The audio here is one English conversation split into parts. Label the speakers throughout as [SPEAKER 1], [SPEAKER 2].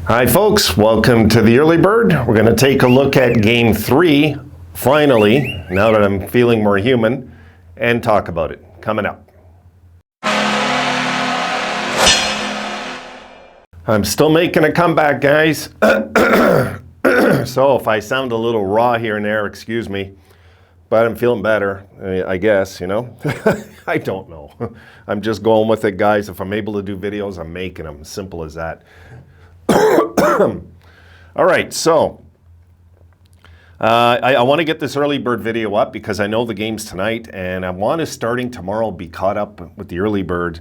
[SPEAKER 1] Hi folks, welcome to the Early Bird. We're going to take a look at Game 3, finally, now that I'm feeling more human, and talk about it. Coming up. I'm still making a comeback, guys. So if I sound a little raw here and there, excuse me. But I'm feeling better, I guess, you know. I don't know. I'm just going with it, guys. If I'm able to do videos, I'm making them. Simple as that. All right, so I want to get this early bird video up because I know the game's tonight, and I want to, starting tomorrow, be caught up with the early bird.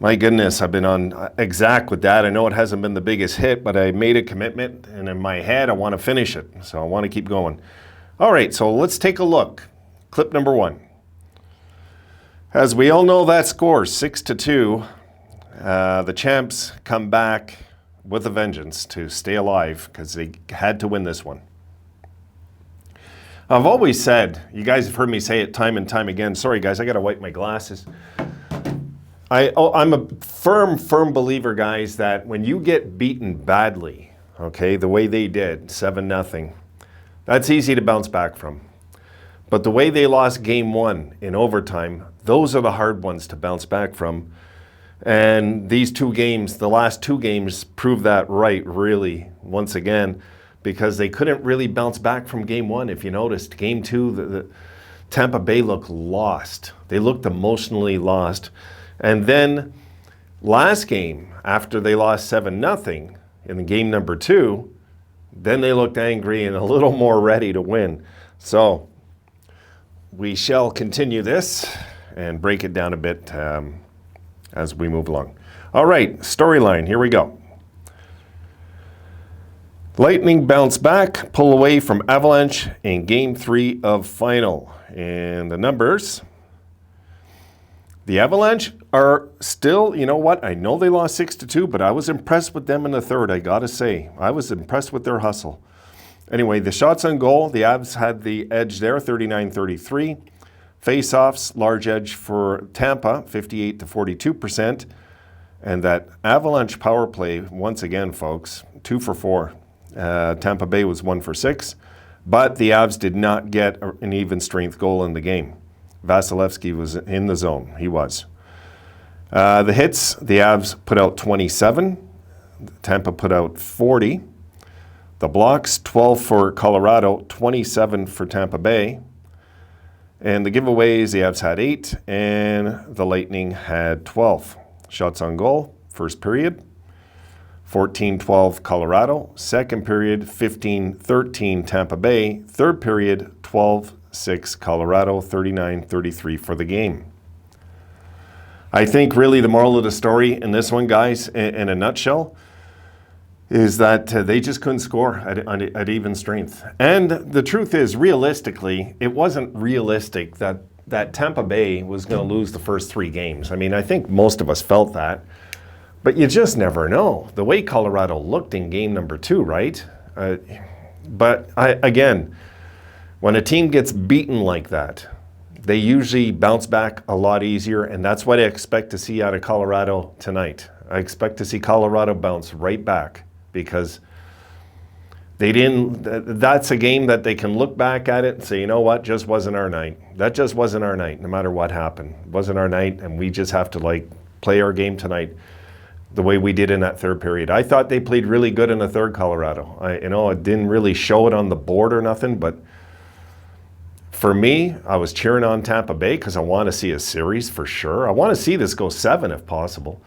[SPEAKER 1] My goodness, I've been on exact with that. I know it hasn't been the biggest hit, but I made a commitment, and in my head, I want to finish it. So I want to keep going. All right, so let's take a look. Clip number 1. As we all know, that score, 6-2. The champs come back with a vengeance to stay alive because they had to win this one. I've always said, you guys have heard me say it time and time again. Sorry, guys, I got to wipe my glasses. I'm a firm believer, guys, that when you get beaten badly, okay, the way they did, 7-0, that's easy to bounce back from. But the way they lost Game 1 in overtime, those are the hard ones to bounce back from. And these two games, the last two games, prove that right, really, once again, because they couldn't really bounce back from Game 1. If you noticed, Game 2, the Tampa Bay looked lost. They looked emotionally lost. And then last game, after they lost 7-0 in game number 2, then they looked angry and a little more ready to win. So we shall continue this and break it down a bit as we move along. All right, storyline, here we go. Lightning bounce back, pull away from Avalanche in Game 3 of final. And the numbers, the Avalanche are still, you know what, I know they lost 6-2, but I was impressed with them in the third, I gotta say. I was impressed with their hustle. Anyway, the shots on goal, the Avs had the edge there, 39-33. Face-offs, large edge for Tampa, 58-42%. And that Avalanche power play, once again, folks, 2 for 4. Tampa Bay was 1 for 6. But the Avs did not get an even strength goal in the game. Vasilevsky was in the zone. He was. The hits, the Avs put out 27. Tampa put out 40. The blocks, 12 for Colorado, 27 for Tampa Bay. And the giveaways, the Avs had 8, and the Lightning had 12. Shots on goal, first period, 14-12 Colorado. Second period, 15-13 Tampa Bay. Third period, 12-6 Colorado, 39-33 for the game. I think really the moral of the story in this one, guys, in a nutshell, is that they just couldn't score at even strength. And the truth is, realistically, it wasn't realistic that Tampa Bay was going to lose the first 3 games. I mean, I think most of us felt that. But you just never know. The way Colorado looked in game number 2, right? Again, when a team gets beaten like that, they usually bounce back a lot easier, and that's what I expect to see out of Colorado tonight. I expect to see Colorado bounce right back. Because they didn't, that's a game that they can look back at it and say, you know what, just wasn't our night. That just wasn't our night, no matter what happened. It wasn't our night, and we just have to play our game tonight the way we did in that third period. I thought they played really good in the third, Colorado. It didn't really show it on the board or nothing, but for me, I was cheering on Tampa Bay because I want to see a series for sure. I want to see this go 7 if possible.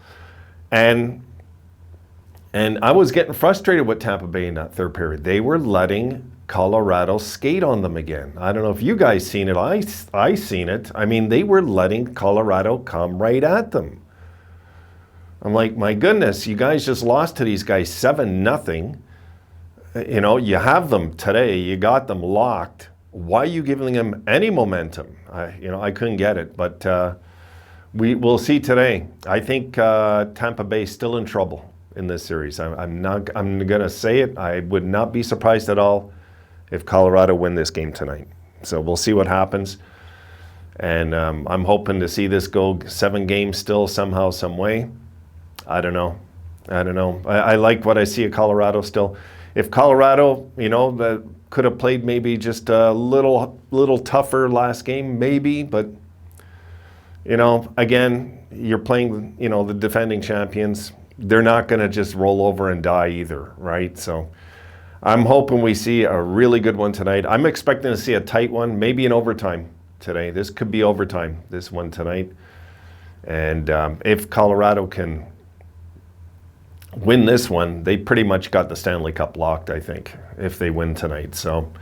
[SPEAKER 1] And I was getting frustrated with Tampa Bay in that third period. They were letting Colorado skate on them again. I don't know if you guys seen it. I seen it. I mean, they were letting Colorado come right at them. I'm like, my goodness, you guys just lost to these guys 7-0. You know, you have them today. You got them locked. Why are you giving them any momentum? I couldn't get it. But we'll see today. I think Tampa Bay's still in trouble in this series. I'm going to say it. I would not be surprised at all if Colorado win this game tonight. So we'll see what happens. And I'm hoping to see this go 7 games still somehow, some way. I don't know. I don't know. I like what I see at Colorado still. If Colorado, that could have played maybe just a little tougher last game, maybe, but again, you're playing, the defending champions. They're not going to just roll over and die either, right? So I'm hoping we see a really good one tonight. I'm expecting to see a tight one, maybe in overtime today. This could be overtime, this one tonight. And if Colorado can win this one, they pretty much got the Stanley Cup locked, I think, if they win tonight. So,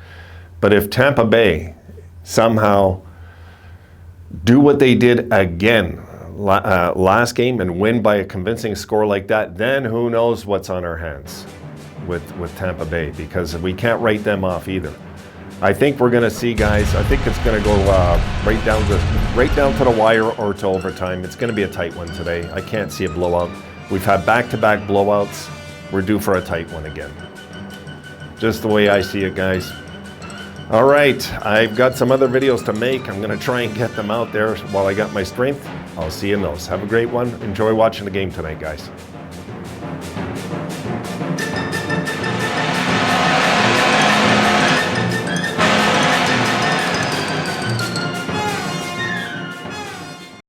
[SPEAKER 1] but if Tampa Bay somehow do what they did again last game and win by a convincing score like that, then who knows what's on our hands with Tampa Bay, because we can't write them off either. I think we're going to see, guys, I think it's going to go right down to the wire or to overtime. It's going to be a tight one today. I can't see a blowout. We've had back-to-back blowouts. We're due for a tight one again. Just the way I see it, guys. All right, I've got some other videos to make. I'm going to try and get them out there while I got my strength. I'll see you in those. Have a great one. Enjoy watching the game tonight, guys.